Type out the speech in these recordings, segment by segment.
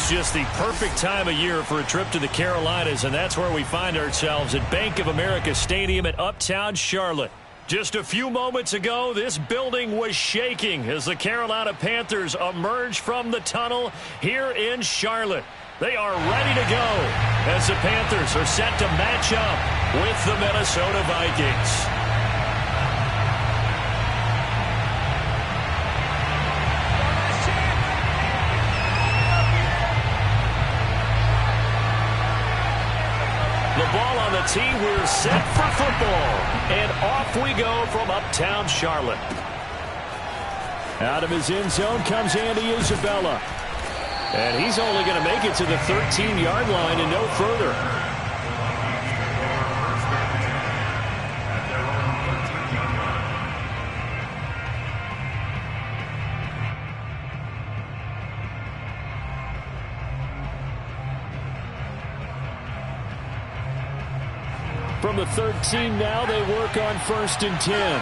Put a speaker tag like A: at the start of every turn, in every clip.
A: It's just the perfect time of year for a trip to the Carolinas, and that's where we find ourselves at Bank of America Stadium in Uptown Charlotte. Just a few moments ago, this building was shaking as the Carolina Panthers emerge from the tunnel here in Charlotte. They are ready to go as the Panthers are set to match up with the Minnesota Vikings. The ball on the tee. We're set for football. And off we go from Uptown Charlotte. Out of his end zone comes Andy Isabella. And he's only going to make it to the 13-yard line and no further. From the 13 now, they work on 1st and 10.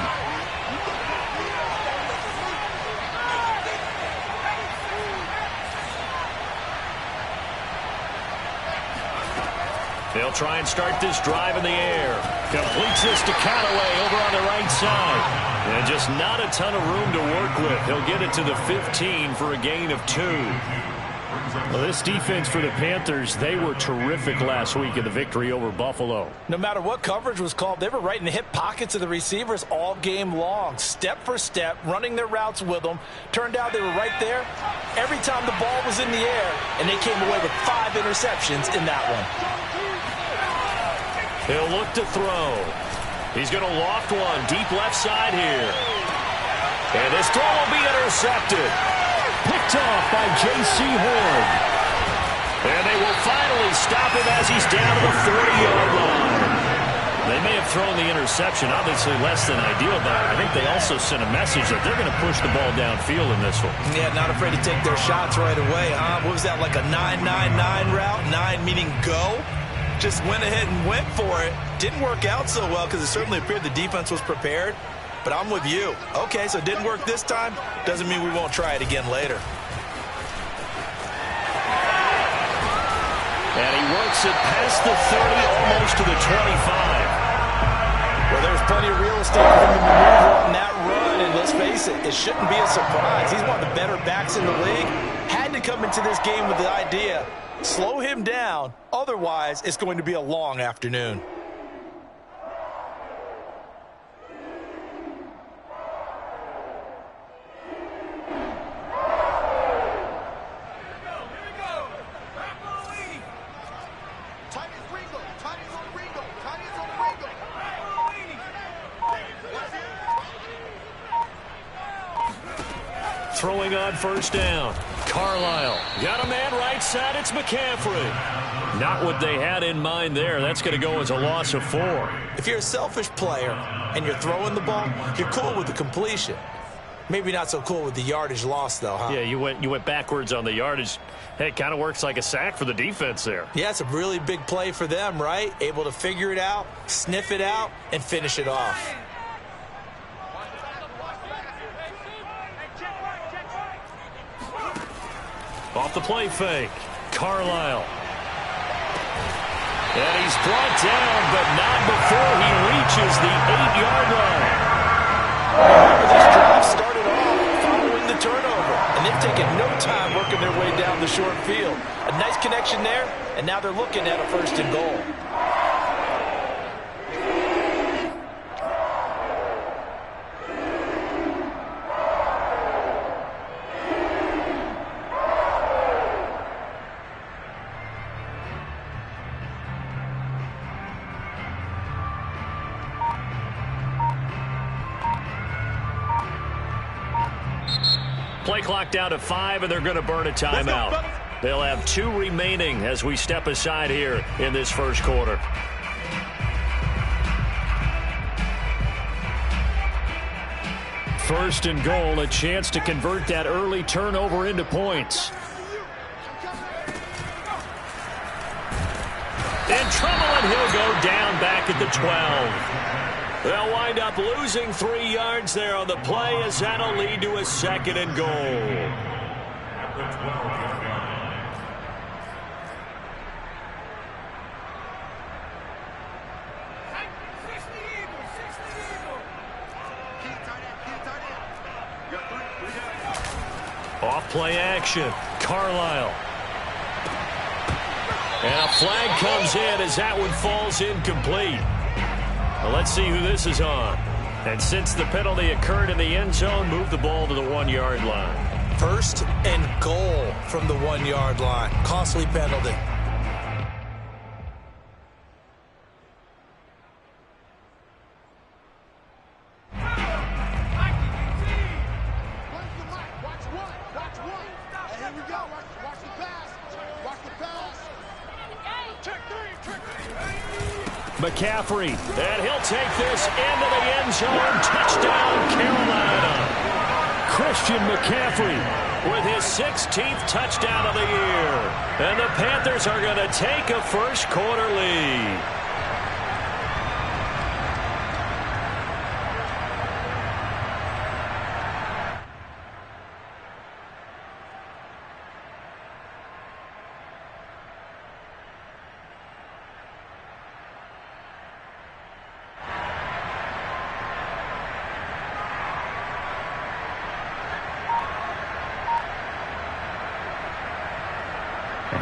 A: They'll try and start this drive in the air. Completes this to Callaway over on the right side. And just not a ton of room to work with. He'll get it to the 15 for a gain of 2. Well, this defense for the Panthers, they were terrific last week in the victory over Buffalo.
B: No matter what coverage was called, they were right in the hip pockets of the receivers all game long. Step for step, running their routes with them. Turned out they were right there every time the ball was in the air, and they came away with 5 interceptions in that one.
A: He'll look to throw. He's going to loft one deep left side here. And this throw will be intercepted. Picked off by J.C. Horn. And they will finally stop him as he's down to the 40-yard line. They may have thrown the interception, obviously less than ideal, but I think they also sent a message that they're going to push the ball downfield in this one.
B: Yeah, not afraid to take their shots right away, huh? What was that, like a 9-9-9 route? 9 meaning go? Just went ahead and went for it. Didn't work out so well because it certainly appeared the defense was prepared. But I'm with you. Okay, so it didn't work this time. Doesn't mean we won't try it again later.
A: And he works it past the 30, almost to the 25.
B: Well, there's plenty of real estate for him to maneuver on that run. And let's face it, it shouldn't be a surprise. He's one of the better backs in the league. Had to come into this game with the idea, slow him down. Otherwise, it's going to be a long afternoon.
A: Throwing on 1st down. Carlisle got a man right side. It's McCaffrey. Not what they had in mind there. That's going to go as a loss of 4.
B: If you're a selfish player and you're throwing the ball, you're cool with the completion. Maybe not so cool with the yardage loss, though, huh?
A: Yeah, you went backwards on the yardage. Hey, it kind of works like a sack for the defense there.
B: Yeah, it's a really big play for them, right? Able to figure it out, sniff it out, and finish it off.
A: Off the play fake. Carlisle. And he's brought down, but not before he reaches the 8-yard line.
B: Remember, this drive started off following the turnover, and they've taken no time working their way down the short field. A nice connection there, and now they're looking at a 1st and goal.
A: Play clock down to 5, and they're going to burn a timeout. They'll have 2 remaining as we step aside here in this 1st quarter. First and goal, a chance to convert that early turnover into points. In trouble, and he'll go down back at the 12. They'll wind up losing 3 yards there on the play as that'll lead to a 2nd and goal. off play action. Carlisle. And a flag comes in as that one falls incomplete. Well, let's see who this is on. And since the penalty occurred in the end zone, move the ball to the 1-yard line.
B: First and goal from the 1-yard line. Costly penalty.
A: McCaffrey, and he'll take this into the end zone. Touchdown, Carolina. Christian McCaffrey with his 16th touchdown of the year. And the Panthers are going to take a first-quarter lead.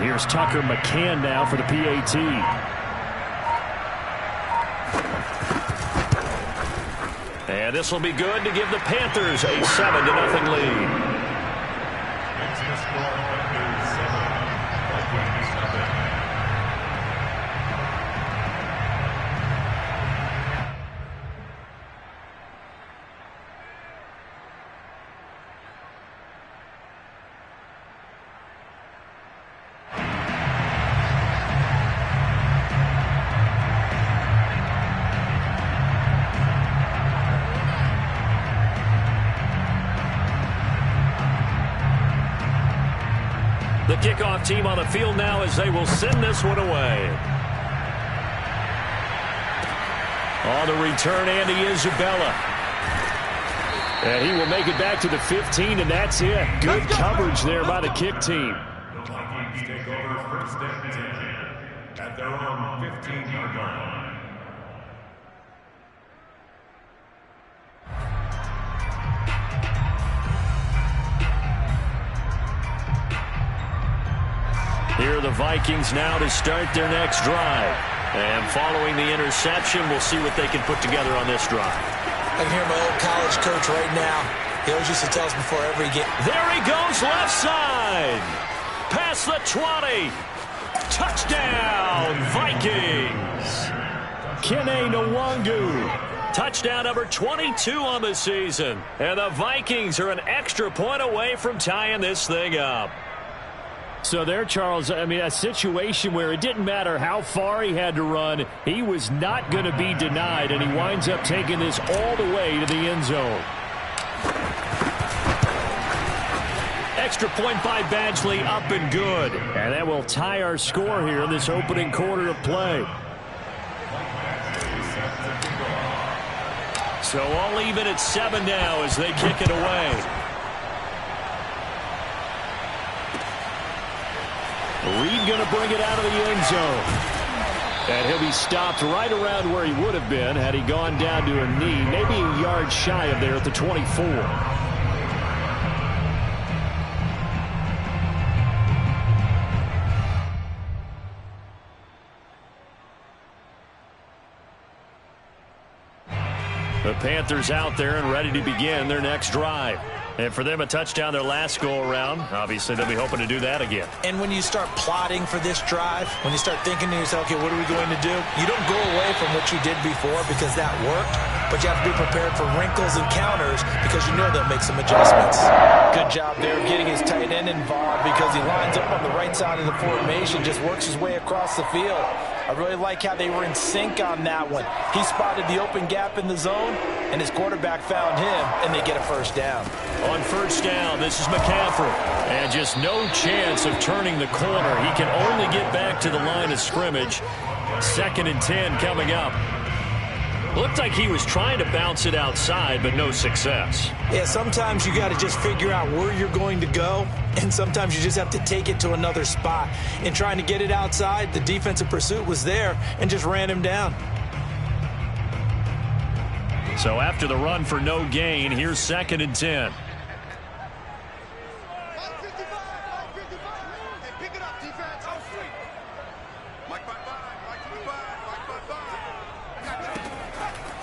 A: Here's Tucker McCann now for the PAT. And this will be good to give the Panthers a 7-0 lead. The kickoff team on the field now as they will send this one away. On the return, Andy Isabella. And he will make it back to the 15, and that's it. Good coverage there by the kick team.
C: The Vikings take over first and 10 at their own 15-yard line.
A: Here are the Vikings now to start their next drive. And following the interception, we'll see what they can put together on this drive.
B: I can hear my old college coach right now. He always used to tell us before every game.
A: There he goes, left side. Past the 20. Touchdown, Vikings. Kene Nwangu. Touchdown number 22 on the season. And the Vikings are an extra point away from tying this thing up. So there, Charles, I mean, a situation where it didn't matter how far he had to run, he was not going to be denied, and he winds up taking this all the way to the end zone. Extra point by Badgley, up and good. And that will tie our score here in this opening quarter of play. So all even at 7 now as they kick it away. Reed going to bring it out of the end zone. And he'll be stopped right around where he would have been had he gone down to a knee, maybe a yard shy of there at the 24. The Panthers out there and ready to begin their next drive. And for them, a touchdown their last go-around. Obviously, they'll be hoping to do that again.
B: And when you start plotting for this drive, when you start thinking to yourself, okay, what are we going to do? You don't go away from what you did before because that worked, but you have to be prepared for wrinkles and counters because you know they'll make some adjustments. Good job there of getting his tight end involved because he lines up on the right side of the formation, just works his way across the field. I really like how they were in sync on that one. He spotted the open gap in the zone, and his quarterback found him, and they get a first down.
A: On first down, this is McCaffrey. And just no chance of turning the corner. He can only get back to the line of scrimmage. 2nd and 10 coming up. Looked like he was trying to bounce it outside, but no success.
B: Yeah, sometimes you got to just figure out where you're going to go, and sometimes you just have to take it to another spot. In trying to get it outside, the defensive pursuit was there and just ran him down.
A: So after the run for no gain, here's 2nd and 10.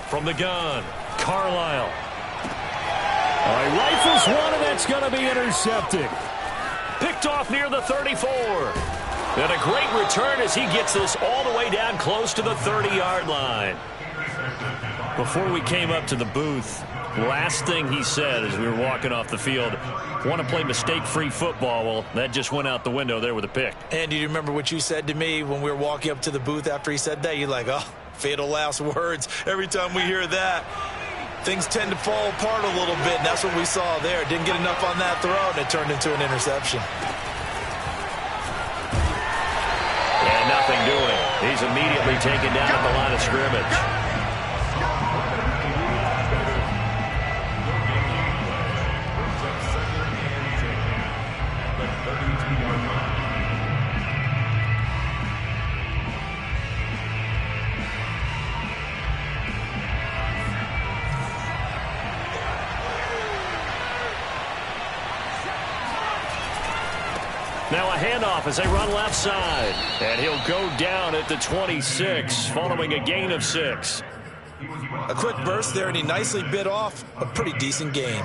A: From the gun, Carlisle. He rifles one, and that's going to be intercepted. Picked off near the 34. And a great return as he gets this all the way down close to the 30-yard line. Before we came up to the booth, last thing he said as we were walking off the field, want to play mistake-free football. Well, that just went out the window there with a pick.
B: And do you remember what you said to me when we were walking up to the booth after he said that? You're like, oh, fatal last words. Every time we hear that, things tend to fall apart a little bit, and that's what we saw there. Didn't get enough on that throw, and it turned into an interception.
A: And nothing doing. He's immediately taken down at the line of scrimmage. Now a handoff as they run left side. And he'll go down at the 26 following a gain of 6.
B: A quick burst there, and he nicely bit off a pretty decent gain.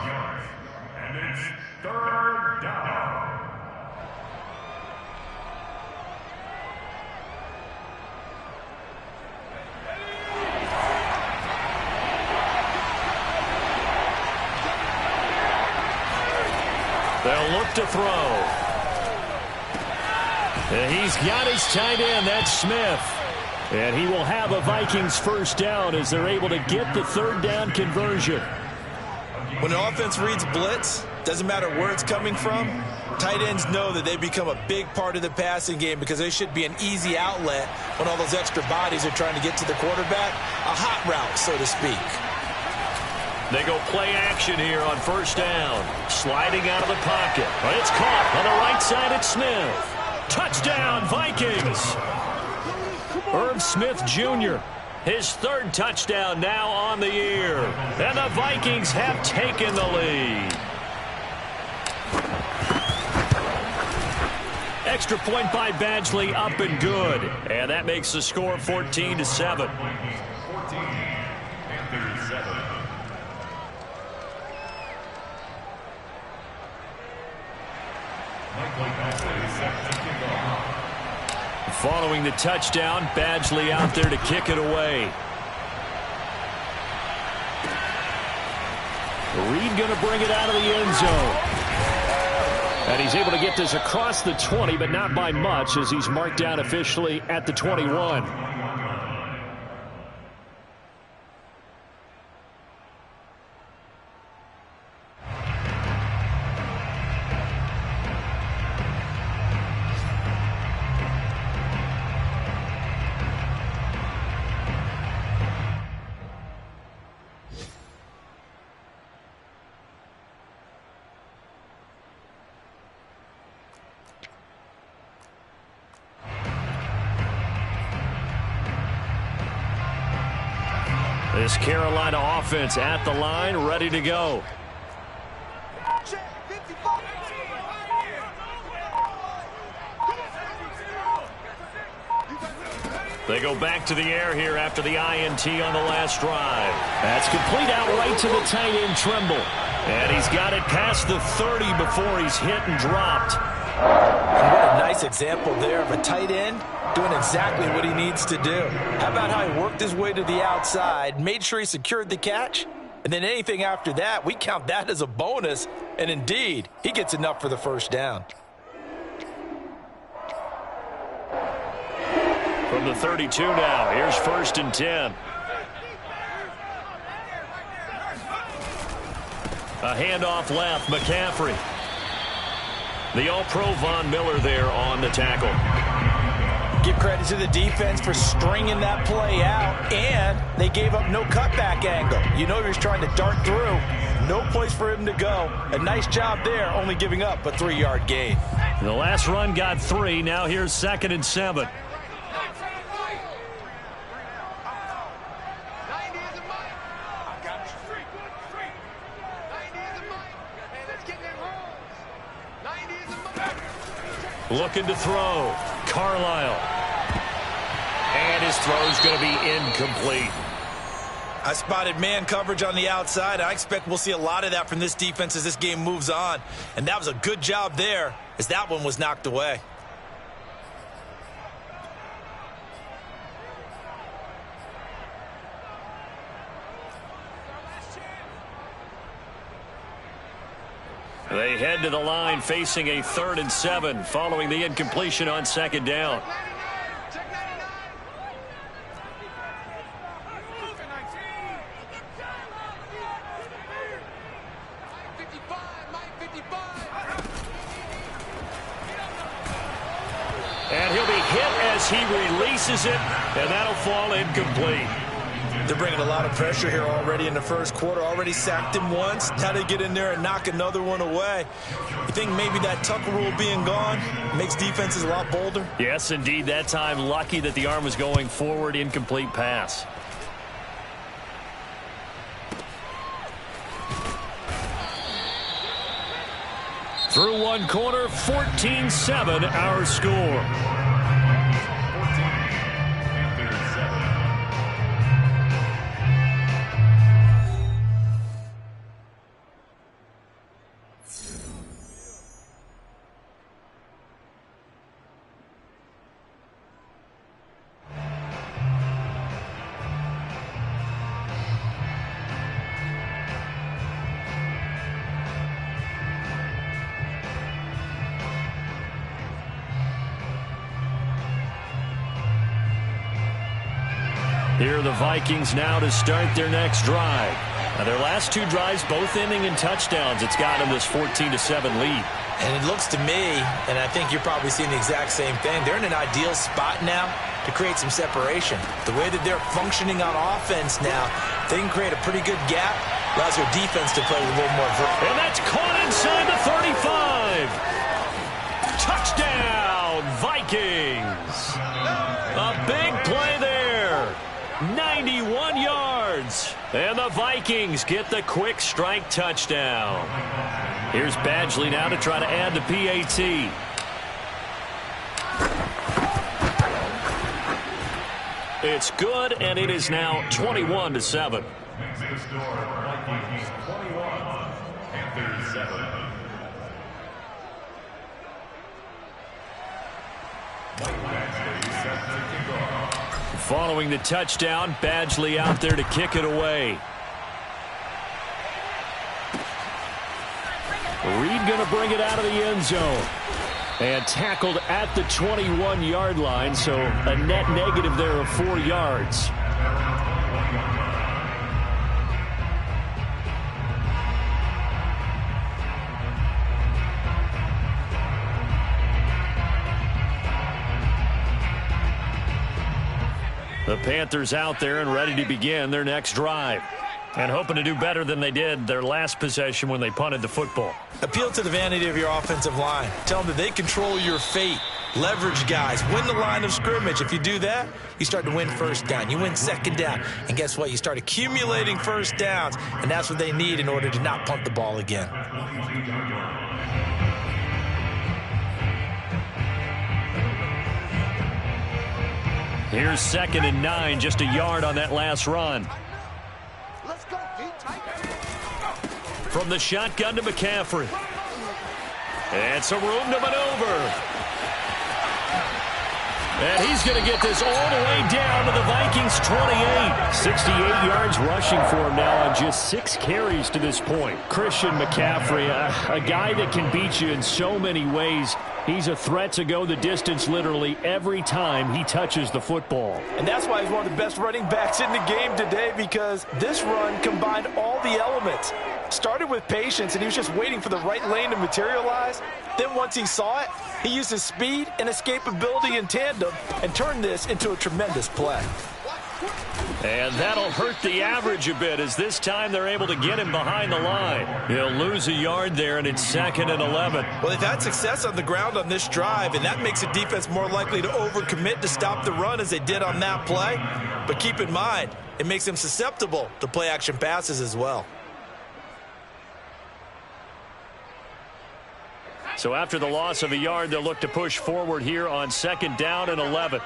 C: And it's third down.
A: They'll look to throw. And he's got his tight end, that's Smith. And he will have a Vikings first down as they're able to get the third down conversion.
B: When an offense reads blitz, doesn't matter where it's coming from, tight ends know that they become a big part of the passing game because they should be an easy outlet when all those extra bodies are trying to get to the quarterback. A hot route, so to speak.
A: They go play action here on first down. Sliding out of the pocket. But it's caught on the right side at Smith. Touchdown, Vikings. Irv Smith Jr., his third touchdown now on the year. And the Vikings have taken the lead. Extra point by Badgley, up and good. And that makes the score 14-7.
C: 14-7.
A: Following the touchdown, Badgley out there to kick it away. Reed going to bring it out of the end zone. And he's able to get this across the 20, but not by much as he's marked down officially at the 21. This Carolina offense at the line, ready to go. They go back to the air here after the INT on the last drive. That's complete out right to the tight end, Trimble. And he's got it past the 30 before he's hit and dropped.
B: And what a nice example there of a tight end doing exactly what he needs to do. How about how he worked his way to the outside, made sure he secured the catch, and then anything after that, we count that as a bonus. And indeed, he gets enough for the first down.
A: From the 32 now, here's 1st and 10. A handoff left, McCaffrey. The All-Pro Von Miller there on the tackle.
B: Give credit to the defense for stringing that play out, and they gave up no cutback angle. You know he was trying to dart through. No place for him to go. A nice job there, only giving up a 3-yard gain.
A: The last run got 3. Now here's 2nd and 7. Looking to throw. Carlisle. And his throw's going to be incomplete.
B: I spotted man coverage on the outside. I expect we'll see a lot of that from this defense as this game moves on. And that was a good job there as that one was knocked away.
A: They head to the line facing a 3rd and 7 following the incompletion on 2nd down. And he'll be hit as he releases it, and that'll fall incomplete.
B: They're bringing a lot of pressure here already in the first quarter. Already sacked him once. Now they get in there and knock another one away. You think maybe that Tucker rule being gone makes defenses a lot bolder?
A: Yes, indeed. That time, lucky that the arm was going forward. Incomplete pass. Through one quarter, 14-7 our score. Here are the Vikings now to start their next drive. Now their last 2 drives, both ending in touchdowns. It's got them this 14-7 lead.
B: And it looks to me, and I think you're probably seeing the exact same thing, they're in an ideal spot now to create some separation. The way that they're functioning on offense now, they can create a pretty good gap, allows their defense to play with a little more vertical.
A: And that's caught inside the 35. Touchdown, Vikings. A big play there. 91 yards. And the Vikings get the quick strike touchdown. Here's Badgley now to try to add the PAT. It's good, and it is now 21-7.
C: Makes the score Vikings 21, Panthers 7.
A: Following the touchdown, Badgley out there to kick it away. Reed going to bring it out of the end zone. And tackled at the 21-yard line, so a net negative there of 4 yards. The Panthers out there and ready to begin their next drive. And hoping to do better than they did their last possession when they punted the football.
B: Appeal to the vanity of your offensive line. Tell them that they control your fate. Leverage guys. Win the line of scrimmage. If you do that, you start to win first down. You win second down. And guess what? You start accumulating first downs. And that's what they need in order to not punt the ball again.
A: Here's 2nd and 9, just a yard on that last run. From the shotgun to McCaffrey. And some room to maneuver. And he's going to get this all the way down to the Vikings 28. 68 yards rushing for him now on just 6 carries to this point. Christian McCaffrey, a guy that can beat you in so many ways. He's a threat to go the distance literally every time he touches the football.
B: And that's why he's one of the best running backs in the game today, because this run combined all the elements. Started with patience, and he was just waiting for the right lane to materialize. Then once he saw it, he used his speed and escapability in tandem and turned this into a tremendous play.
A: And that'll hurt the average a bit, as this time they're able to get him behind the line. He'll lose a yard there, and it's 2nd and 11.
B: Well, they've had success on the ground on this drive, and that makes the defense more likely to overcommit to stop the run as they did on that play. But keep in mind, it makes them susceptible to play-action passes as well.
A: So after the loss of a yard, they'll look to push forward here on 2nd down and 11.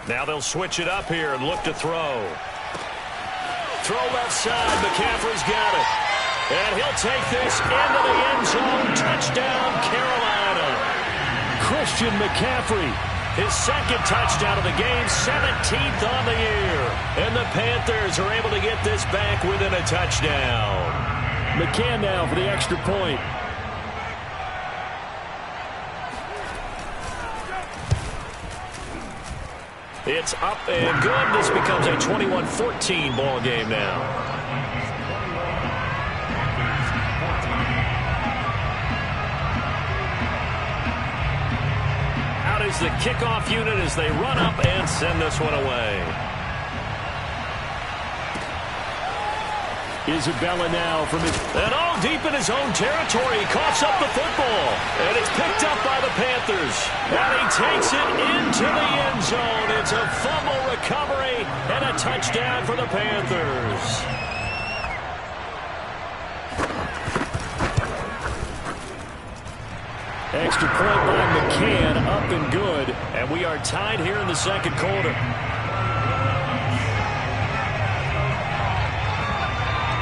A: Now they'll switch it up here and look to throw. Throw left side. McCaffrey's got it. And he'll take this into the end zone. Touchdown, Carolina. Christian McCaffrey, his second touchdown of the game, 17th on the year. And the Panthers are able to get this back within a touchdown. McCann now for the extra point. It's up and good. This becomes a 21-14 ball game now. Out is the kickoff unit as they run up and send this one away. Isabella now from his... And all deep in his own territory. He coughs up the football. And it's picked up by the Panthers. And he takes it into the end zone. It's a fumble recovery and a touchdown for the Panthers. Extra point by McCann, up and good. And we are tied here in the second quarter.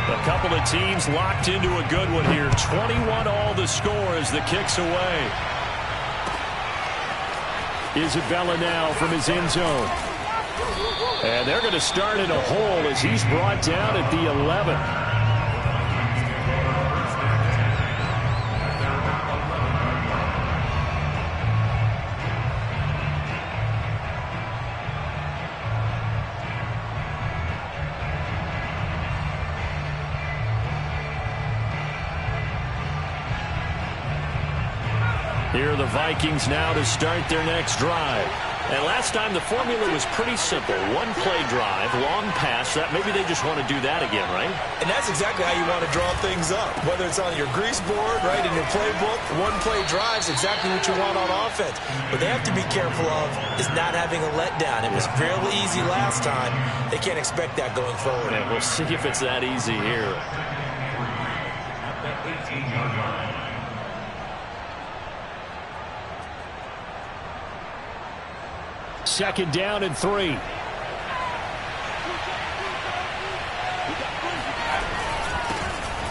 A: A couple of teams locked into a good one here. 21-all the score as the kick's away. Isabella now from his end zone. And they're going to start in a hole as he's brought down at the 11. Here are the Vikings now to start their next drive. And last time the formula was pretty simple. One play drive, long pass. That maybe they just want to do that again, right?
B: And that's exactly how you want to draw things up. Whether it's on your grease board, right, in your playbook, one play drive is exactly what you want on offense. What they have to be careful of is not having a letdown. It was fairly easy last time. They can't expect that going forward.
A: And we'll see if it's that easy here.
C: At the 18-yard line.
A: Second down and 3.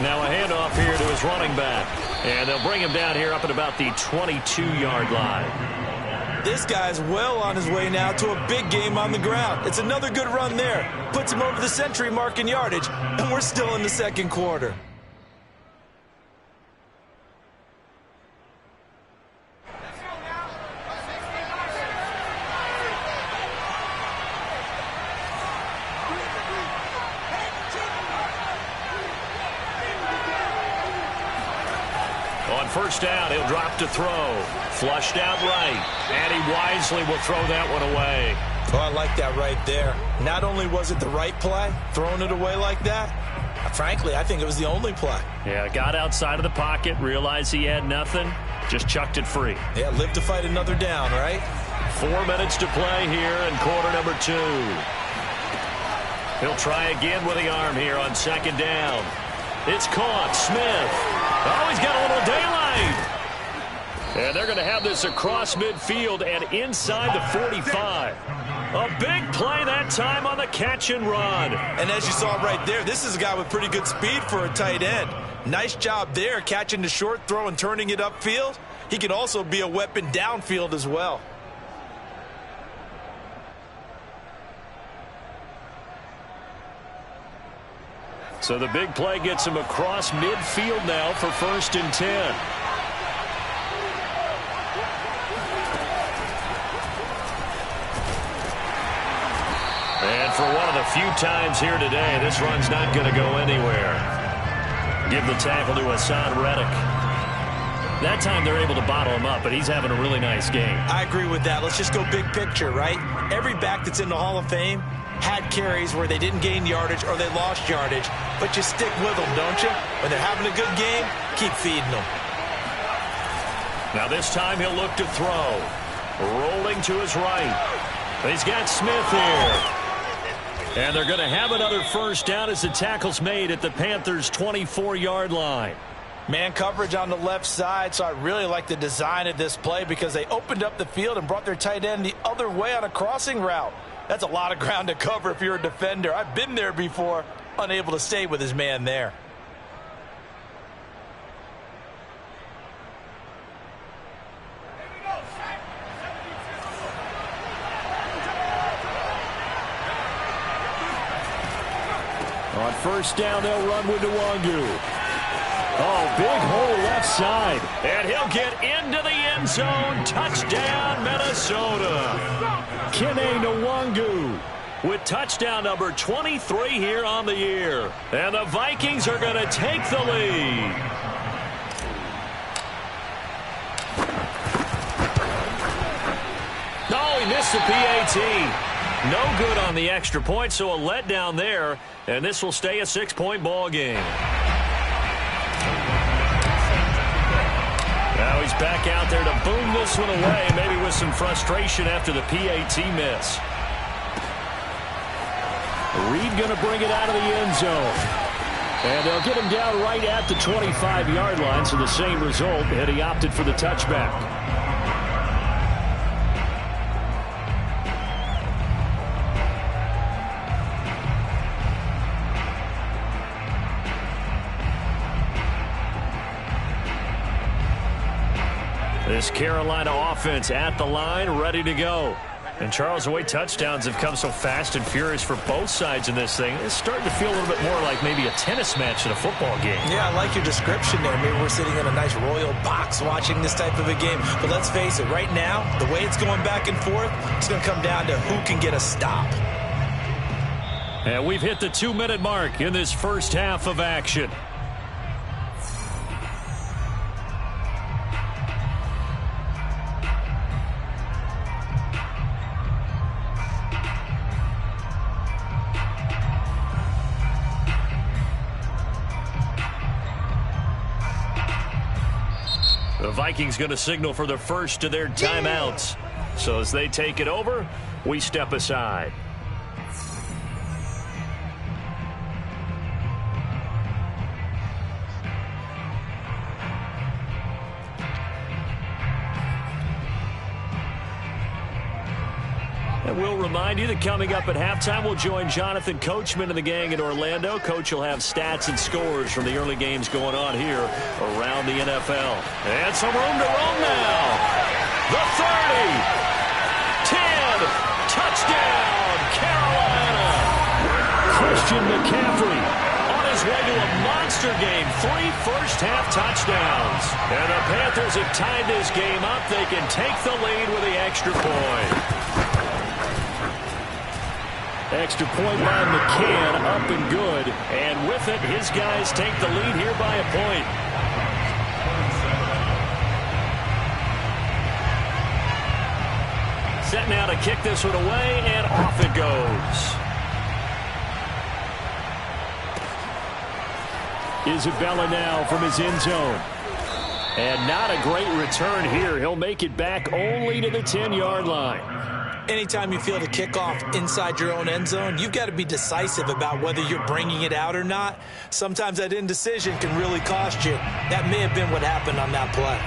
A: Now a handoff here to his running back. And they'll bring him down here up at about the 22-yard line.
B: This guy's well on his way now to a big game on the ground. It's another good run there. Puts him over the century mark in yardage, and we're still in the second quarter.
A: First down, he'll drop to throw. Flushed out right. And he wisely will throw that one away.
B: Oh, I like that right there. Not only was it the right play, throwing it away like that, frankly, I think it was the only play.
A: Yeah, got outside of the pocket, realized he had nothing, just chucked it free.
B: Yeah, live to fight another down, right?
A: 4 minutes to play here in quarter number 2. He'll try again with the arm here on second down. It's caught. Smith. Oh, he's got a little daylight. And they're going to have this across midfield and inside the 45. A big play that time on the catch and run.
B: And as you saw right there, this is a guy with pretty good speed for a tight end. Nice job there, catching the short throw and turning it upfield. He can also be a weapon downfield as well.
A: So the big play gets him across midfield now for 1st and 10. And for one of the few times here today, this run's not going to go anywhere. Give the tackle to Hassan Reddick. That time they're able to bottle him up, but he's having a really nice game.
B: I agree with that. Let's just go big picture, right? Every back that's in the Hall of Fame had carries where they didn't gain yardage or they lost yardage, but you stick with them, don't you? When they're having a good game, keep feeding them.
A: Now this time he'll look to throw. Rolling to his right. He's got Smith here. And they're going to have another first down as the tackle's made at the Panthers' 24-yard line.
B: Man coverage on the left side, so I really like the design of this play because they opened up the field and brought their tight end the other way on a crossing route. That's a lot of ground to cover if you're a defender. I've been there before, unable to stay with his man there.
A: On first down, they'll run with Nwangwu. Oh, big hole left side. And he'll get into the end zone. Touchdown, Minnesota. Kene Nwangwu with touchdown number 23 here on the year. And the Vikings are going to take the lead. Oh, he missed the PAT. No good on the extra point, so a letdown there. And this will stay a 6-point ball game. Now he's back out there to boom this one away, maybe with some frustration after the PAT miss. Reed going to bring it out of the end zone. And they'll get him down right at the 25-yard line, so the same result, and he opted for the touchback. This Carolina offense at the line, ready to go. And Charles, the way touchdowns have come so fast and furious for both sides in this thing, it's starting to feel a little bit more like maybe a tennis match in a football game. Yeah, I like your description there. Maybe we're sitting in a nice royal box watching this type of a game. But let's face it, right now, the way it's going back and forth, it's going to come down to who can get a stop. And we've hit the 2-minute mark in this first half of action. The Vikings going to signal for the first of their timeouts. So as they take it over, we step aside. And we'll remind you that coming up at halftime, we'll join Jonathan Coachman and the gang in Orlando. Coach will have stats and scores from the early games going on here around the NFL. And some room to roam now. The 30. 10. Touchdown, Carolina. Christian McCaffrey on his way to a monster game. 3 first-half touchdowns. And the Panthers have tied this game up. They can take the lead with the extra point. Extra point by McCann, up and good. And with it, his guys take the lead here by a point. Set now to kick this one away, and off it goes. Isabella now from his end zone. And not a great return here. He'll make it back only to the 10-yard line.
B: Anytime you feel the kickoff inside your own end zone, you've got to be decisive about whether you're bringing it out or not. Sometimes that indecision can really cost you. That may have been what happened on that play.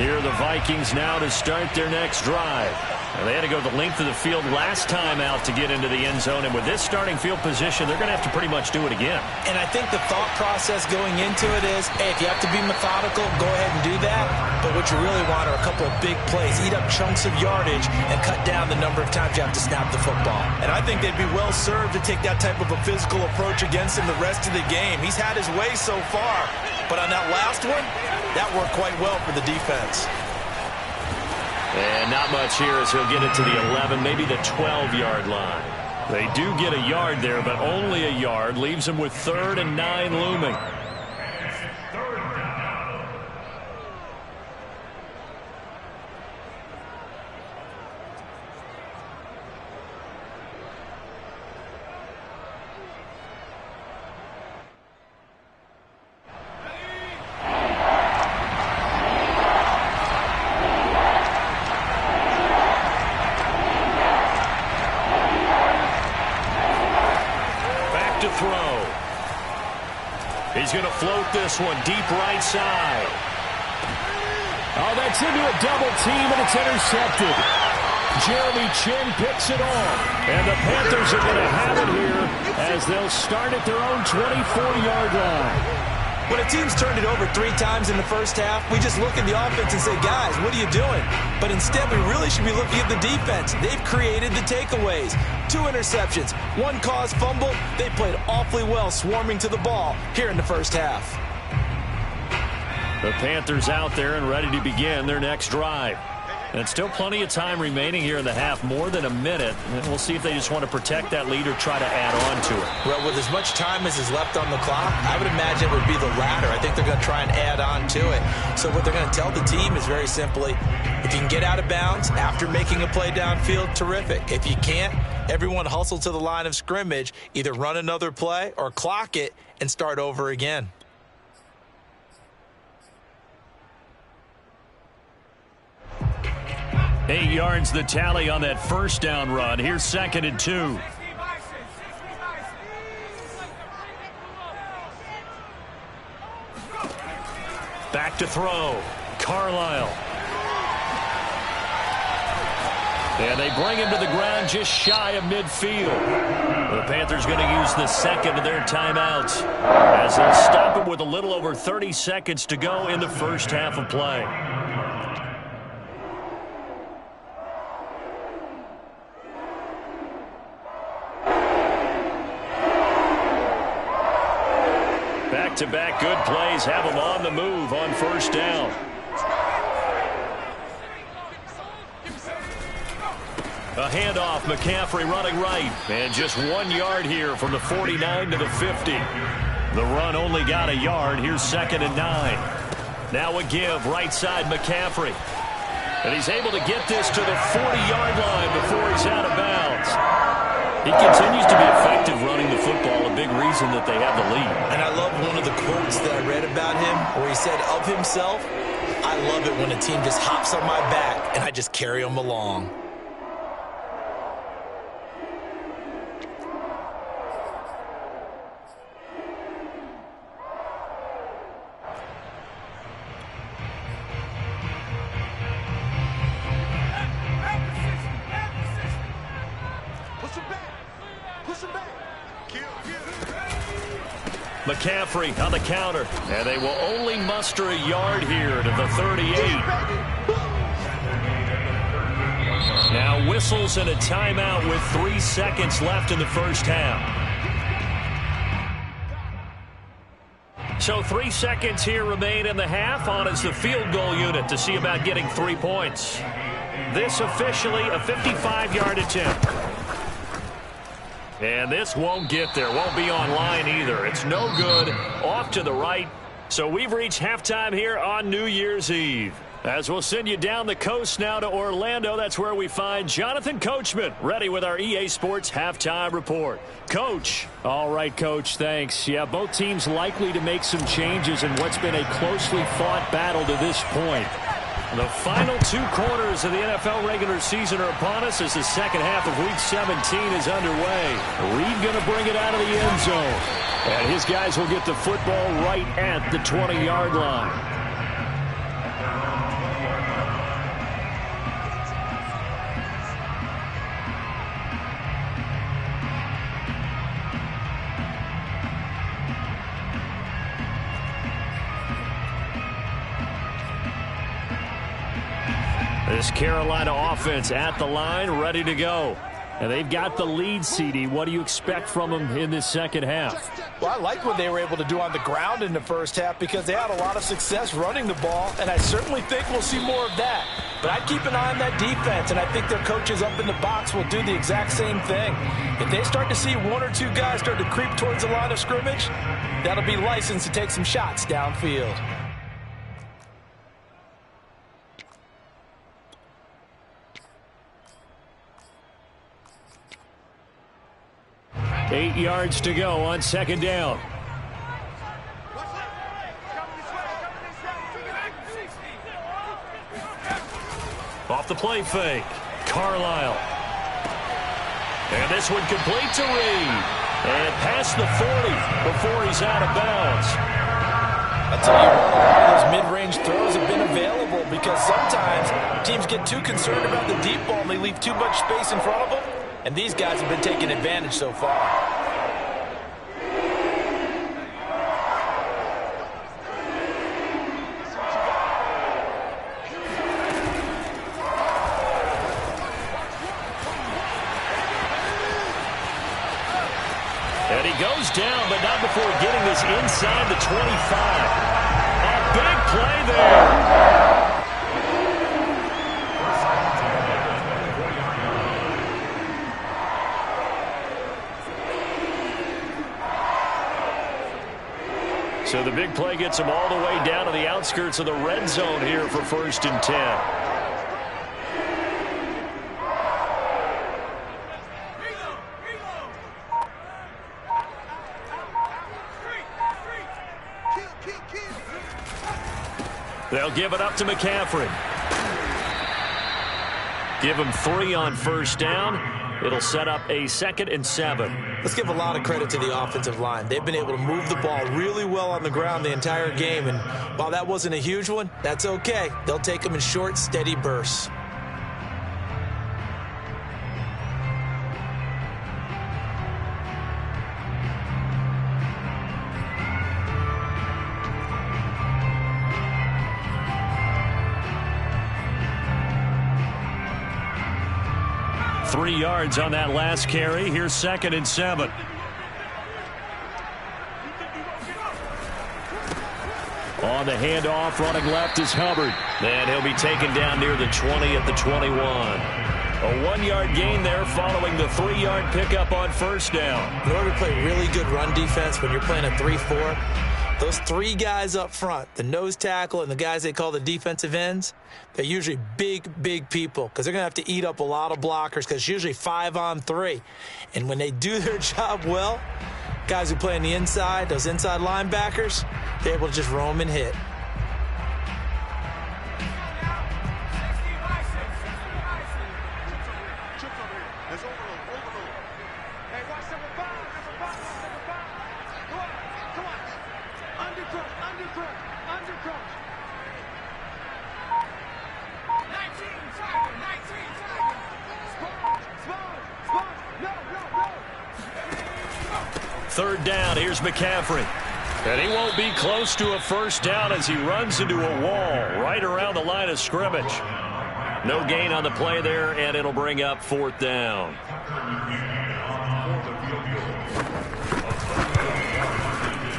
A: Here are the Vikings now to start their next drive. And they had to go the length of the field last time out to get into the end zone. And with this starting field position, they're going to have to pretty much do it again.
B: And I think the thought process going into it is, hey, if you have to be methodical, go ahead and do that. But what you really want are a couple of big plays. Eat up chunks of yardage and cut down the number of times you have to snap the football. And I think they'd be well served to take that type of a physical approach against him the rest of the game. He's had his way so far. But on that last one, that worked quite well for the defense.
A: And not much here as he'll get it to the 11, maybe the 12-yard line. They do get a yard there, but only a yard. Leaves them with 3rd and 9 looming. He's He's going to float this one deep right side.
D: Oh, that's into a double team, and it's intercepted. Jeremy Chin picks it off. And the Panthers are going to have it here as they'll start at their own 24-yard line.
B: When a team's turned it over 3 times in the first half, we just look at the offense and say, guys, what are you doing? But instead, we really should be looking at the defense. They've created the takeaways. 2 interceptions, 1 caused fumble. They played awfully well swarming to the ball here in the first half.
A: The Panthers out there and ready to begin their next drive. And still plenty of time remaining here in the half, more than a minute. And we'll see if they just want to protect that lead or try to add on to it.
B: Well, with as much time as is left on the clock, I would imagine it would be the latter. I think they're going to try and add on to it. So what they're going to tell the team is very simply, if you can get out of bounds after making a play downfield, terrific. If you can't, everyone hustle to the line of scrimmage, either run another play or clock it and start over again.
A: 8 yards the tally on that first down run. Here's 2nd and 2. Back to throw. Carlisle. And they bring him to the ground just shy of midfield. The Panthers going to use the second of their timeouts as they'll stop him with a little over 30 seconds to go in the first half of play. Back-to-back good plays have them on the move on first down. A handoff, McCaffrey running right. And just 1 yard here from the 49 to the 50. The run only got a yard. Here's 2nd and 9. Now a give, right side McCaffrey. And he's able to get this to the 40-yard line before he's out of bounds. He continues to be effective running the football, a big reason that they have the lead.
B: And I love one of the quotes that I read about him where he said of himself, I love it when a team just hops on my back and I just carry them along.
A: McCaffrey on the counter, and they will only muster a yard here to the 38. Now whistles and a timeout with 3 seconds left in the first half. So 3 seconds here remain in the half. On is the field goal unit to see about getting 3 points. This officially a 55-yard attempt. And this won't get there. Won't be on line either. It's no good. Off to the right. So we've reached halftime here on New Year's Eve. As we'll send you down the coast now to Orlando, that's where we find Jonathan Coachman ready with our EA Sports Halftime Report. Coach.
D: All right, Coach, thanks. Yeah, both teams likely to make some changes in what's been a closely fought battle to this point.
A: The final 2 quarters of the NFL regular season are upon us as the second half of Week 17 is underway.
D: Reed going to bring it out of the end zone. And his guys will get the football right at the 20-yard line.
A: This Carolina offense at the line, ready to go.
D: And they've got the lead, CD. What do you expect from them in this second half?
B: Well, I like what they were able to do on the ground in the first half because they had a lot of success running the ball, and I certainly think we'll see more of that. But I'd keep an eye on that defense, and I think their coaches up in the box will do the exact same thing. If they start to see 1 or 2 guys start to creep towards the line of scrimmage, that'll be licensed to take some shots downfield.
D: Eight yards to go on second down.
A: Off the play fake. Carlisle. And this one complete to Reed. And past the 40 before he's out of bounds.
B: mid-range throws have been available because sometimes teams get too concerned about the deep ball and they leave too much space in front of them, and these guys have been taking advantage so far.
D: And he goes down, but not before getting this inside the 25. A big play there. So the big play gets him all the way down to the outskirts of the red zone here for 1st and 10. They'll give it up to McCaffrey. Give him 3 on 1st down. It'll set up a 2nd and 7.
B: Let's give a lot of credit to the offensive line. They've been able to move the ball really well on the ground the entire game, and while that wasn't a huge one, that's okay. They'll take them in short, steady bursts.
D: Three yards on that last carry. Here's 2nd and 7. On the handoff, running left is Hubbard. And he'll be taken down near the 20 at the 21. A 1-yard gain there following the 3-yard pickup on 1st down.
B: In order to play really good run defense when you're playing a 3-4, those 3 guys up front, the nose tackle and the guys they call the defensive ends, they're usually big people because they're going to have to eat up a lot of blockers because it's usually 5 on 3. And when they do their job well, guys who play on the inside, those inside linebackers, they're able to just roam and hit.
D: Third down, here's McCaffrey. And he won't be close to a 1st down as he runs into a wall right around the line of scrimmage. No gain on the play there, and it'll bring up 4th down.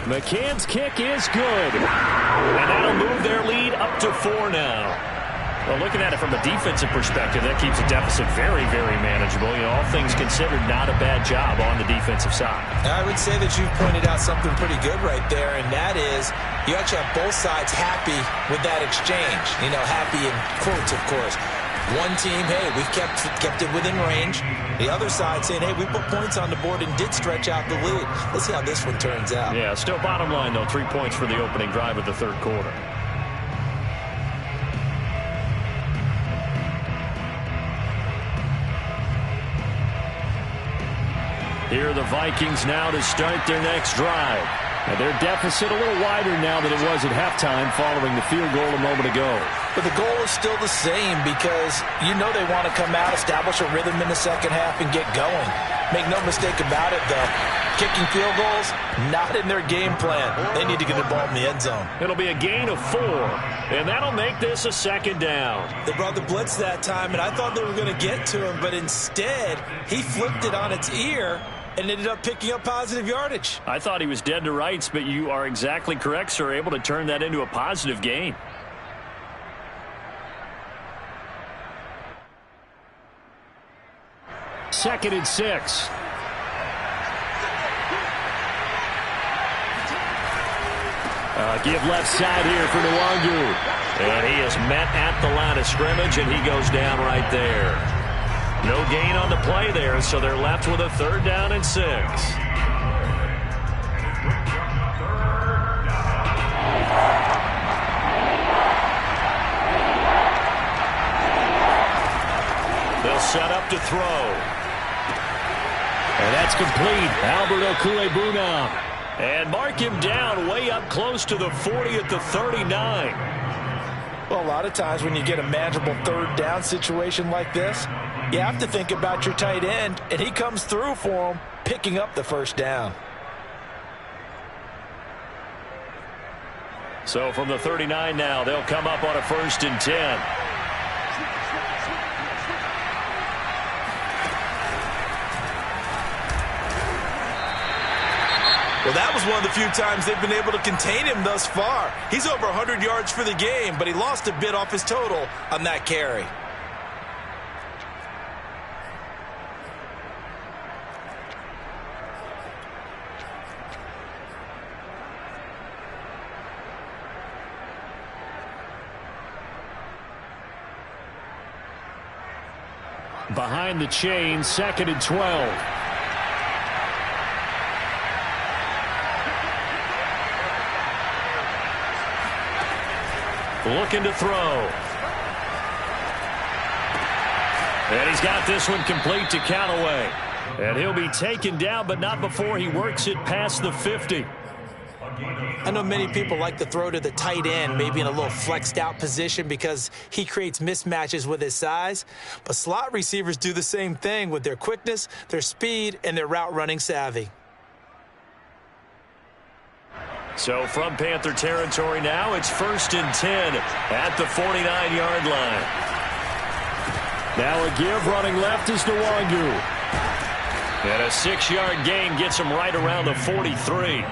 D: McCann's kick is good. And that'll move their lead up to 4 now. Well, looking at it from a defensive perspective, that keeps the deficit very manageable. You know, all things considered, not a bad job on the defensive side.
B: I would say that you've pointed out something pretty good right there, and that is you actually have both sides happy with that exchange. You know, happy in quotes, of course. One team, hey, we've kept it within range. The other side saying, hey, we put points on the board and did stretch out the lead. Let's see how this one turns out.
D: Yeah, still bottom line, though, 3 points for the opening drive of the 3rd quarter. Here are the Vikings now to start their next drive. And their deficit a little wider now than it was at halftime following the field goal a moment ago.
B: But the goal is still the same because you know they want to come out, establish a rhythm in the second half, and get going. Make no mistake about it, though. Kicking field goals, not in their game plan. They need to get the ball in the end zone.
D: It'll be a gain of 4, and that'll make this a 2nd down.
B: They brought the blitz that time, and I thought they were going to get to him, but instead, he flipped it on its ear and ended up picking up positive yardage.
D: I thought he was dead to rights, but you are exactly correct, sir. Able to turn that into a positive gain. Second and 6. Give left side here for Nwangu. And he is met at the line of scrimmage, and he goes down right there. No gain on the play there, so they're left with a 3rd down and 6. They'll set up to throw. And that's complete. Albert Okwuegbunam. And mark him down way up close to the 40 at the 39.
B: Well, a lot of times when you get a manageable third down situation like this, you have to think about your tight end, and he comes through for him, picking up the first down.
D: So from the 39 now, they'll come up on a 1st and 10.
B: Well, that was one of the few times they've been able to contain him thus far. He's over 100 yards for the game, but he lost a bit off his total on that carry.
D: Behind the chain, 2nd and 12. Looking to throw. And he's got this one complete to Callaway. And he'll be taken down, but not before he works it past the 50.
B: I know many people like to throw to the tight end, maybe in a little flexed out position because he creates mismatches with his size. But slot receivers do the same thing with their quickness, their speed, and their route running savvy.
D: So from Panther territory now, it's 1st and 10 at the 49-yard line. Now a give running left is Nwangu. And a 6-yard gain gets him right around the 43.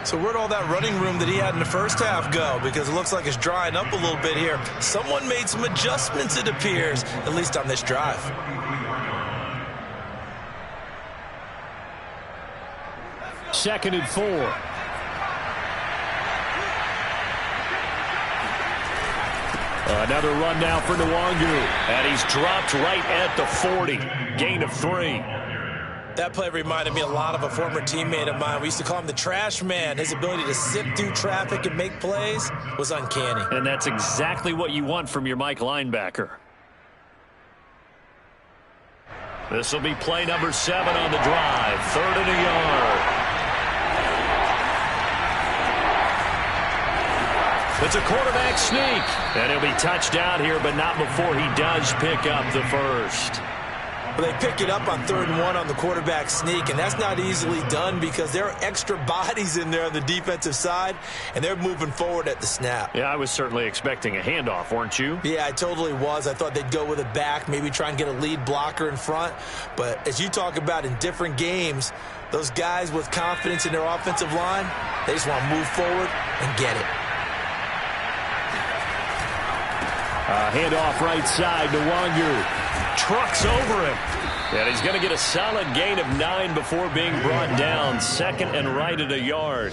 B: So where'd all that running room that he had in the first half go? Because it looks like it's drying up a little bit here. Someone made some adjustments, it appears, at least on this drive.
D: Second and 4. Another run now for Nwangu. And he's dropped right at the 40. Gain of 3.
B: That play reminded me a lot of a former teammate of mine. We used to call him the trash man. His ability to sift through traffic and make plays was uncanny.
D: And that's exactly what you want from your Mike linebacker. This will be play number 7 on the drive. 3rd and a yard. It's a quarterback sneak. And he'll be touched down here, but not before he does pick up the first.
B: Well, they pick it up on 3rd and 1 on the quarterback sneak, and that's not easily done because there are extra bodies in there on the defensive side, and they're moving forward at the snap.
D: Yeah, I was certainly expecting a handoff, weren't you?
B: Yeah, I totally was. I thought they'd go with it back, maybe try and get a lead blocker in front. But as you talk about in different games, those guys with confidence in their offensive line, they just want to move forward and get it.
D: Handoff right side. Nwangu trucks over him. And he's going to get a solid gain of 9 before being brought down. 2nd and right at a yard.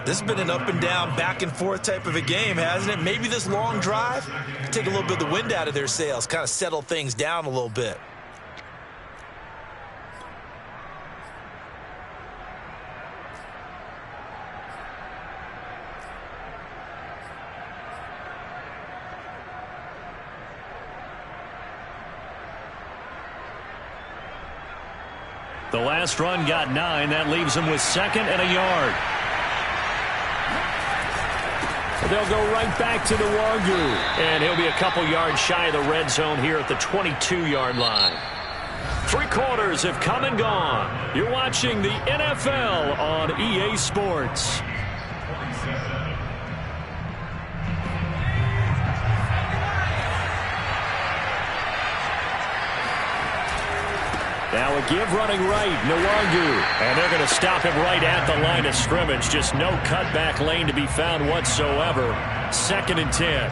B: This has been an up and down, back and forth type of a game, hasn't it? Maybe this long drive take a little bit of the wind out of their sails, kind of settle things down a little bit.
D: The last run got 9. That leaves him with 2nd and a yard. They'll go right back to Nwangu. And he'll be a couple yards shy of the red zone here at the 22-yard line. 3 quarters have come and gone. You're watching the NFL on EA Sports. Now a give running right, Nwangu. And they're going to stop him right at the line of scrimmage. Just no cutback lane to be found whatsoever. 2nd and 10.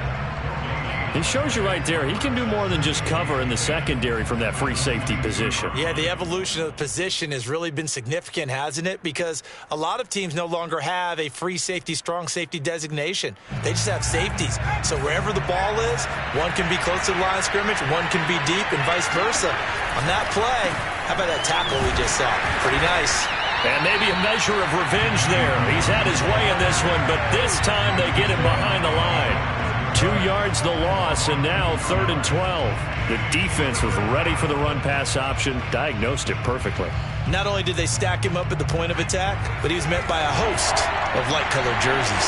D: He shows you right there, he can do more than just cover in the secondary from that free safety position.
B: Yeah, the evolution of the position has really been significant, hasn't it? Because a lot of teams no longer have a free safety, strong safety designation. They just have safeties. So wherever the ball is, one can be close to the line of scrimmage, one can be deep, and vice versa. On that play, how about that tackle we just saw? Pretty nice.
D: And maybe a measure of revenge there. He's had his way in this one, but this time they get him behind the line. 2 yards the loss, and now 3rd and 12. The defense was ready for the run-pass option, diagnosed it perfectly.
B: Not only did they stack him up at the point of attack, but he was met by a host of light-colored jerseys.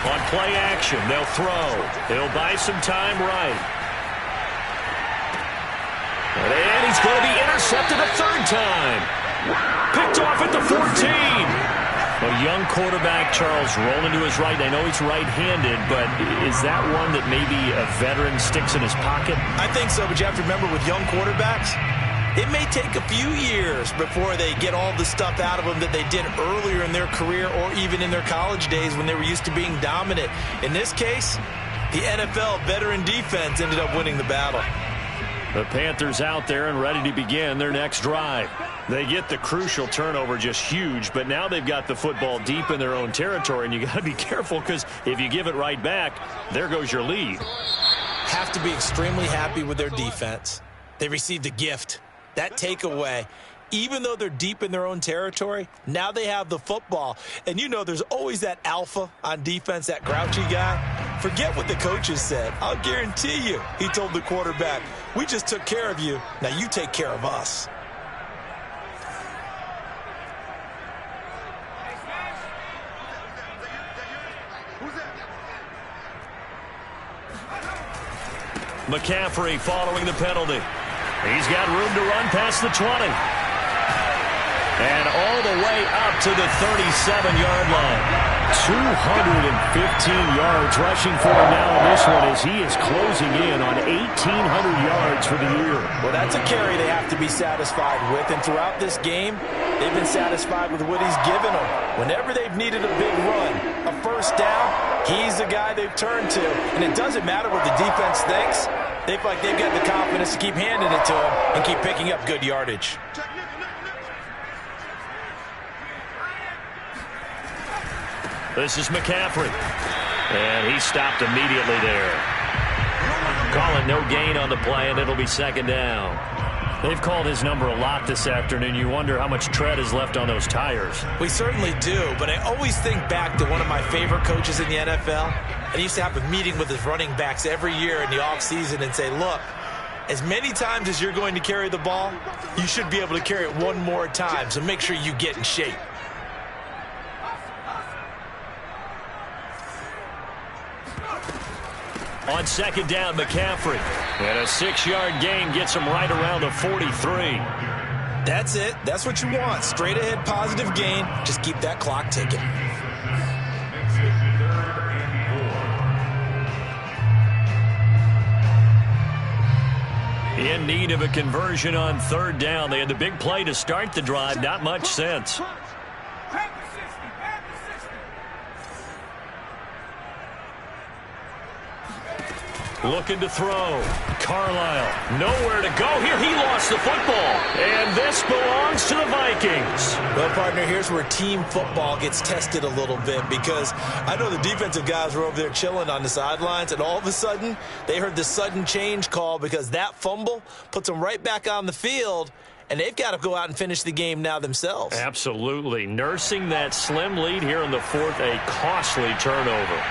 A: On play action, they'll throw. He'll buy some time right. And he's going to be intercepted a third time. Picked off at the 14. A young quarterback, Charles, rolling to his right. I know he's right-handed, but is that one that maybe a veteran sticks in his pocket?
B: I think so, but you have to remember with young quarterbacks, it may take a few years before they get all the stuff out of them that they did earlier in their career or even in their college days when they were used to being dominant. In this case, the NFL veteran defense ended up winning the battle.
A: The Panthers out there and ready to begin their next drive. They get the crucial turnover, just huge, but now they've got the football deep in their own territory, and you got to be careful because if you give it right back, there goes your lead.
B: Have to be extremely happy with their defense. They received a gift. That takeaway, even though they're deep in their own territory, now they have the football. And you know there's always that alpha on defense, that grouchy guy. Forget what the coaches said. I'll guarantee you, he told the quarterback, we just took care of you. Now you take care of us.
A: McCaffrey following the penalty. He's got room to run past the 20. And all the way up to the 37-yard line. 215 yards rushing for him now in this one as he is closing in on 1,800 yards for the year.
B: Well, that's a carry they have to be satisfied with. And throughout this game, they've been satisfied with what he's given them. Whenever they've needed a big run, a first down, he's the guy they've turned to. And it doesn't matter what the defense thinks. They feel like they've got the confidence to keep handing it to him and keep picking up good yardage.
A: This is McCaffrey. And he stopped immediately there. Calling no gain on the play, and it'll be second down. They've called his number a lot this afternoon. You wonder how much tread is left on those tires.
B: We certainly do, but I always think back to one of my favorite coaches in the NFL. And he used to have a meeting with his running backs every year in the offseason and say, look, as many times as you're going to carry the ball, you should be able to carry it one more time, so make sure you get in shape.
A: On second down, McCaffrey. And a 6-yard gain gets him right around the 43.
B: That's it. That's what you want. Straight ahead, positive gain. Just keep that clock ticking.
A: In need of a conversion on third down. They had the big play to start the drive. Not much sense. Looking to throw. Carlisle, nowhere to go here. He lost the football. And this belongs to the Vikings.
B: Well, partner, here's where team football gets tested a little bit because I know the defensive guys were over there chilling on the sidelines, and all of a sudden, they heard the sudden change call because that fumble puts them right back on the field, and they've got to go out and finish the game now themselves.
A: Absolutely. Nursing that slim lead here in the fourth, a costly turnover.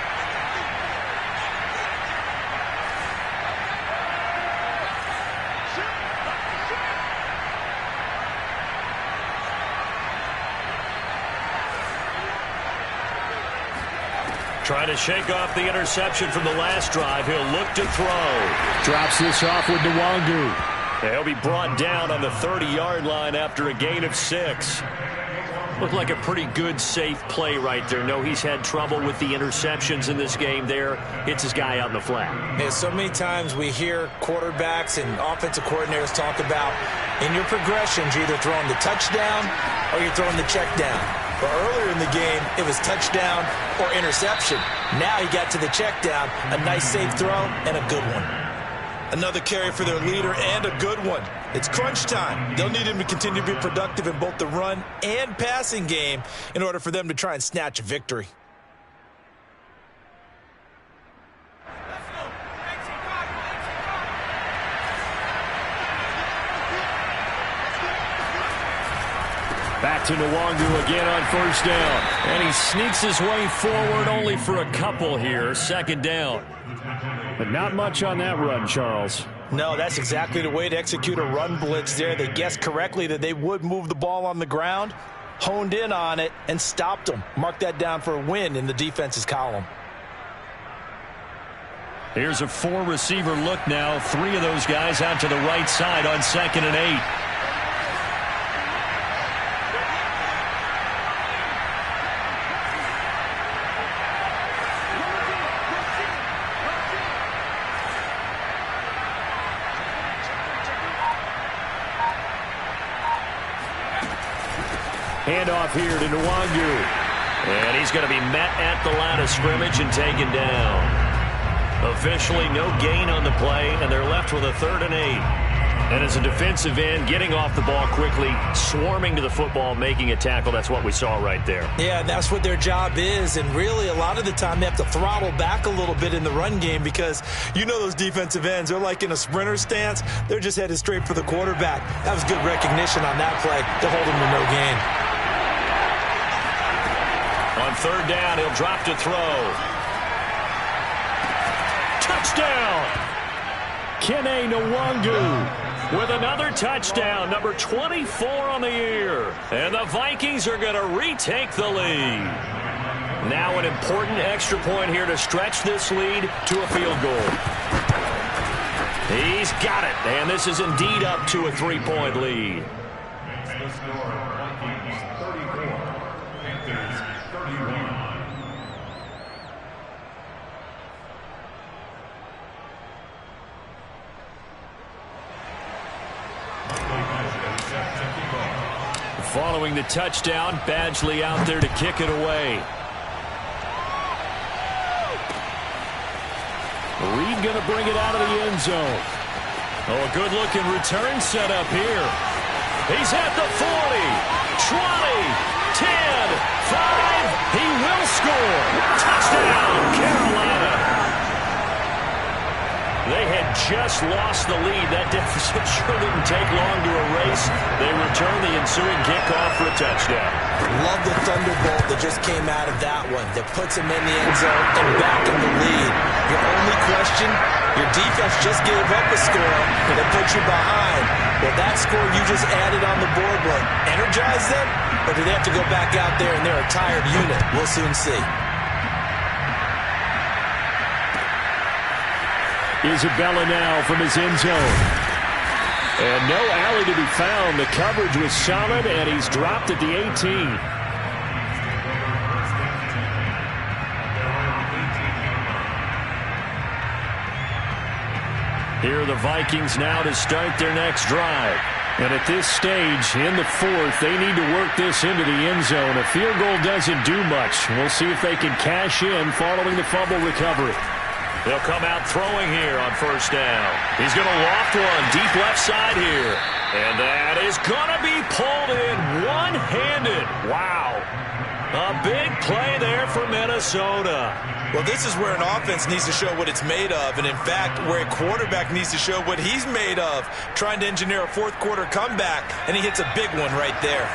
A: Trying to shake off the interception from the last drive. He'll look to throw.
D: Drops this off with Nwangu.
A: He'll be brought down on the 30-yard line after a gain of 6. Looked like a pretty good, safe play right there. No, he's had trouble with the interceptions in this game there. Hits his guy out in the flat.
B: Yeah, so many times we hear quarterbacks and offensive coordinators talk about in your progressions, you're either throwing the touchdown or you're throwing the check down. But earlier in the game, it was touchdown or interception. Now he got to the check down, a nice safe throw, and a good one. Another carry for their leader and a good one. It's crunch time. They'll need him to continue to be productive in both the run and passing game in order for them to try and snatch a victory.
A: Back to Nwangu again on first down. And he sneaks his way forward only for a couple here. Second down.
D: But not much on that run, Charles.
B: No, that's exactly the way to execute a run blitz there. They guessed correctly that they would move the ball on the ground, honed in on it, and stopped them. Mark that down for a win in the defense's column.
D: Here's a 4-receiver look now. 3 of those guys out to the right side on 2nd and 8. Handoff here to Nwangu.
A: And he's going to be met at the line of scrimmage and taken down. Officially no gain on the play, and they're left with a 3rd and 8. And as a defensive end, getting off the ball quickly, swarming to the football, making a tackle, that's what we saw right there.
B: Yeah, that's what their job is, and really a lot of the time they have to throttle back a little bit in the run game because you know those defensive ends, they're like in a sprinter stance. They're just headed straight for the quarterback. That was good recognition on that play to hold him to no gain.
A: On 3rd down, he'll drop to throw.
D: Touchdown! Kene Nwangu with another touchdown, number 24 on the year. And the Vikings are going to retake the lead. Now an important extra point here to stretch this lead to a field goal. He's got it, and this is indeed up to a 3-point lead.
C: The score, Vikings 34, Panthers 31.
D: Following the touchdown, Badgley out there to kick it away. Reed going to bring it out of the end zone. Oh, a good-looking return set up here. He's at the 40, 20, 10, 5. He will score. Touchdown, Carolina. They had just lost the lead. That deficit sure didn't take long to erase. They return the ensuing kickoff for a touchdown.
B: Love the thunderbolt that just came out of that one. That puts them in the end zone and back in the lead. Your only question, your defense just gave up a score that put you behind. Well, that score you just added on the board will energize them, or do they have to go back out there and they're a tired unit? We'll soon see.
D: Isabella now from his end zone. And no alley to be found. The coverage was solid, and he's dropped at the 18. Here are the Vikings now to start their next drive. And at this stage, in the 4th, they need to work this into the end zone. A field goal doesn't do much. We'll see if they can cash in following the fumble recovery.
A: They'll come out throwing here on 1st down. He's going to loft one deep left side here. And that is going to be pulled in one-handed. Wow. A big play there for Minnesota.
B: Well, this is where an offense needs to show what it's made of. And, in fact, where a quarterback needs to show what he's made of. Trying to engineer a 4th quarter comeback. And he hits a big one right there.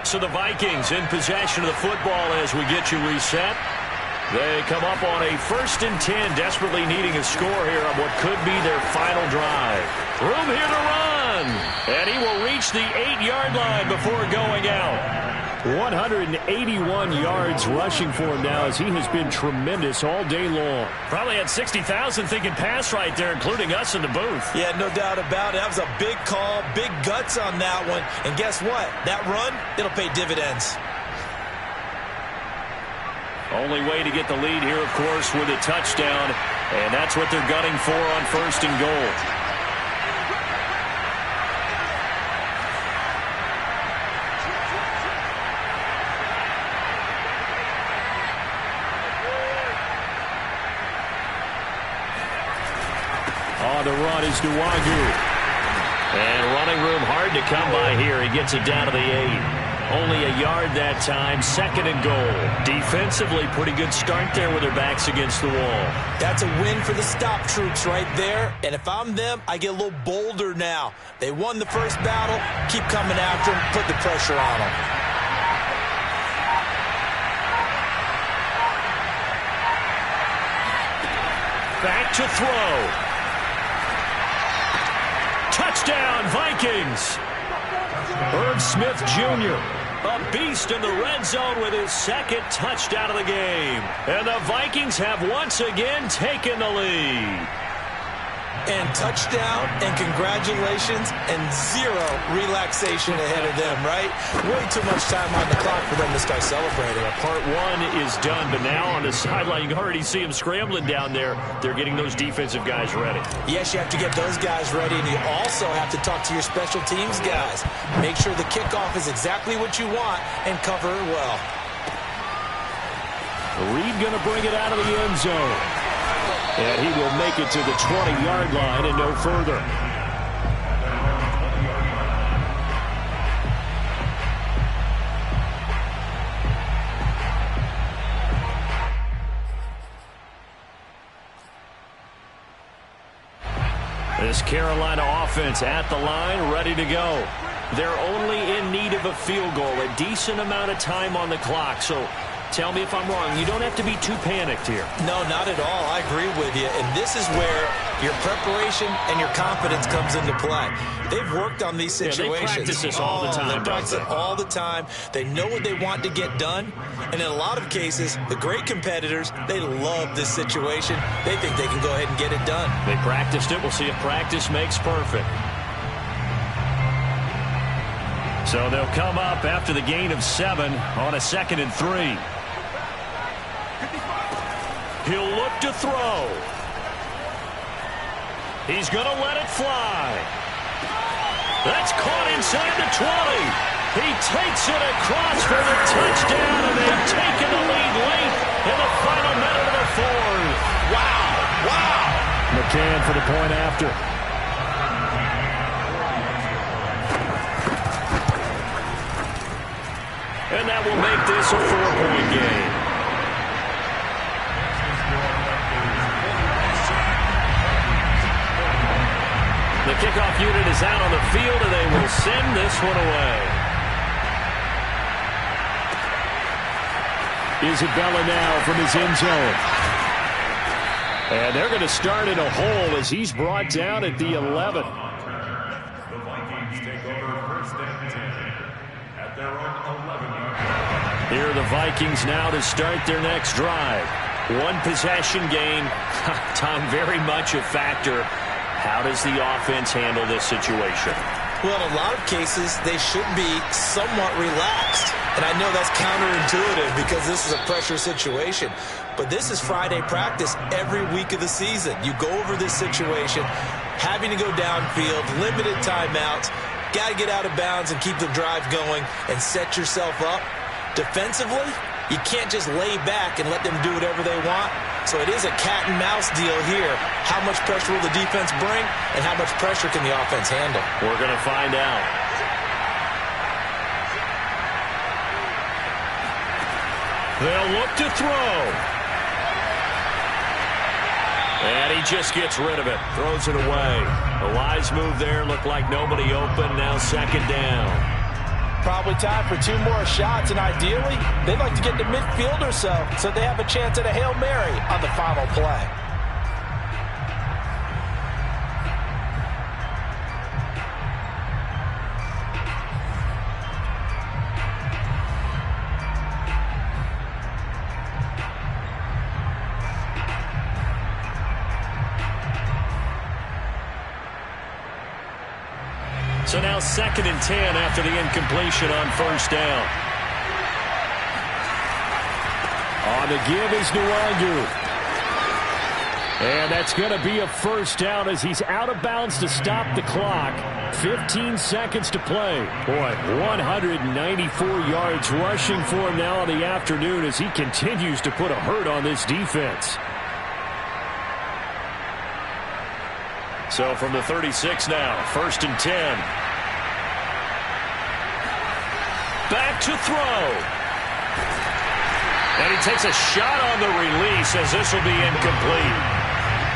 A: So the Vikings in possession of the football as we get you reset. They come up on a 1st and 10, desperately needing a score here on what could be their final drive. Room here to run. And he will reach the 8-yard line before going out.
D: 181 yards rushing for him now as he has been tremendous all day long.
A: Probably had 60,000 thinking pass right there, including us in the booth.
B: Yeah, no doubt about it. That was a big call, big guts on that one. And guess what? That run, it'll pay dividends.
A: Only way to get the lead here, of course, with a touchdown. And that's what they're gunning for on 1st and goal.
D: The run is Nwangu.
A: And running room hard to come by here. He gets it down to the 8. Only a yard that time, 2nd and goal. Defensively, pretty good start there with their backs against the wall.
B: That's a win for the stop troops right there. And if I'm them, I get a little bolder now. They won the first battle. Keep coming after them. Put the pressure on them.
A: Back to throw. Touchdown, Vikings. Irv Smith Jr., a beast in the red zone with his 2nd touchdown of the game. And the Vikings have once again taken the lead.
B: And touchdown, and congratulations, and 0 relaxation ahead of them, right? Way too much time on the clock for them to start celebrating.
A: Part 1 is done, but now on the sideline, you can already see them scrambling down there. They're getting those defensive guys ready.
B: Yes, you have to get those guys ready, and you also have to talk to your special teams guys. Make sure the kickoff is exactly what you want, and cover it well.
D: Reed going to bring it out of the end zone. And he will make it to the 20-yard line and no further. This Carolina offense at the line, ready to go. They're only in need of a field goal, a decent amount of time on the clock. So tell me if I'm wrong. You don't have to be too panicked here.
B: No, not at all. I agree with you. And this is where your preparation and your confidence comes into play. They've worked on these situations.
A: Yeah, they practice this all the time.
B: They practice it all the time. They know what they want to get done. And in a lot of cases, the great competitors, they love this situation. They think they can go ahead and get it done.
A: They practiced it. We'll see if practice makes perfect. So they'll come up after the gain of 7 on a 2nd and 3. He'll look to throw. He's going to let it fly. That's caught inside the 20. He takes it across for the touchdown, and they've taken the lead late in the final minute of the 4th.
B: Wow. Wow.
D: McCann for the point after.
A: And that will make this a 4-point game. The kickoff unit is out on the field, and they will send this one away.
D: Isabella now from his end zone. And they're going to start in a hole as he's brought down at the 11.
C: The Vikings take over 1st and 10 at their own 11-yard line.
A: Here are the Vikings now to start their next drive. 1 possession game. Time very much a factor. How does the offense handle this situation?
B: Well, in a lot of cases, they should be somewhat relaxed. And I know that's counterintuitive because this is a pressure situation. But this is Friday practice every week of the season. You go over this situation, having to go downfield, limited timeouts, got to get out of bounds and keep the drive going and set yourself up. Defensively, you can't just lay back and let them do whatever they want. So it is a cat and mouse deal here. How much pressure will the defense bring, and how much pressure can the offense handle?
A: We're going to find out. They'll look to throw. And he just gets rid of it. Throws it away. A wise move there. Looked like nobody open. Now 2nd down.
B: Probably time for 2 more shots, and ideally, they'd like to get to midfield or so they have a chance at a Hail Mary on the final play.
A: So now 2nd and 10 after the incompletion on 1st down.
D: On the give is Nwangu. And that's going to be a 1st down as he's out of bounds to stop the clock. 15 seconds to play. Boy, 194 yards rushing for him now in the afternoon as he continues to put a hurt on this defense.
A: So from the 36 now, 1st and 10. Back back to throw. And he takes a shot on the release as this will be incomplete.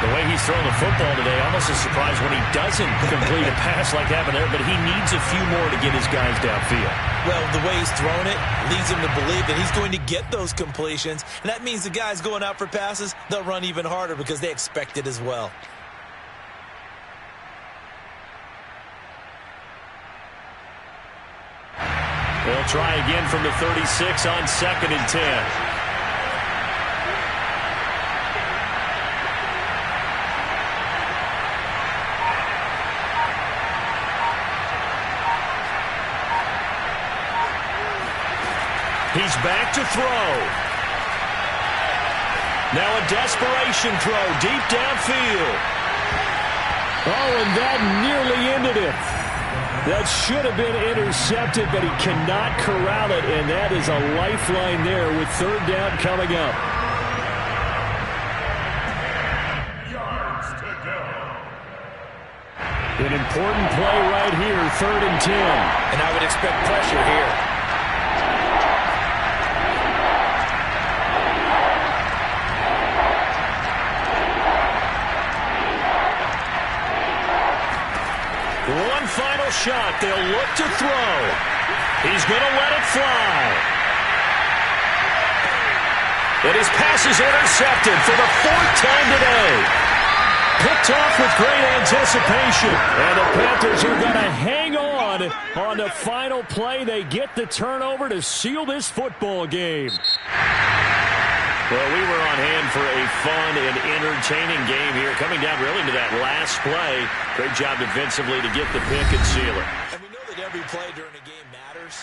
A: The way he's throwing the football today, almost a surprise when he doesn't complete a pass like happened there, but he needs a few more to get his guys downfield.
B: Well, the way he's thrown it leads him to believe that he's going to get those completions, and that means the guys going out for passes, they'll run even harder because they expect it as well.
A: They'll try again from the 36 on 2nd and 10. He's back to throw. Now a desperation throw deep downfield.
D: Oh, and that nearly ended it. That should have been intercepted, but he cannot corral it, and that is a lifeline there with 3rd down coming up.
C: Yards to go.
D: An important play right here, 3rd and 10.
B: And I would expect pressure here.
A: One final shot. They'll look to throw. He's going to let it fly. And his pass is intercepted for the 4th time today. Picked off with great anticipation. And the Panthers are going to hang on the final play. They get the turnover to seal this football game. Well, we were on hand for a fun and entertaining game here, coming down really to that last play. Great job defensively to get the pick and seal it.
B: And we know that every play during a game matters.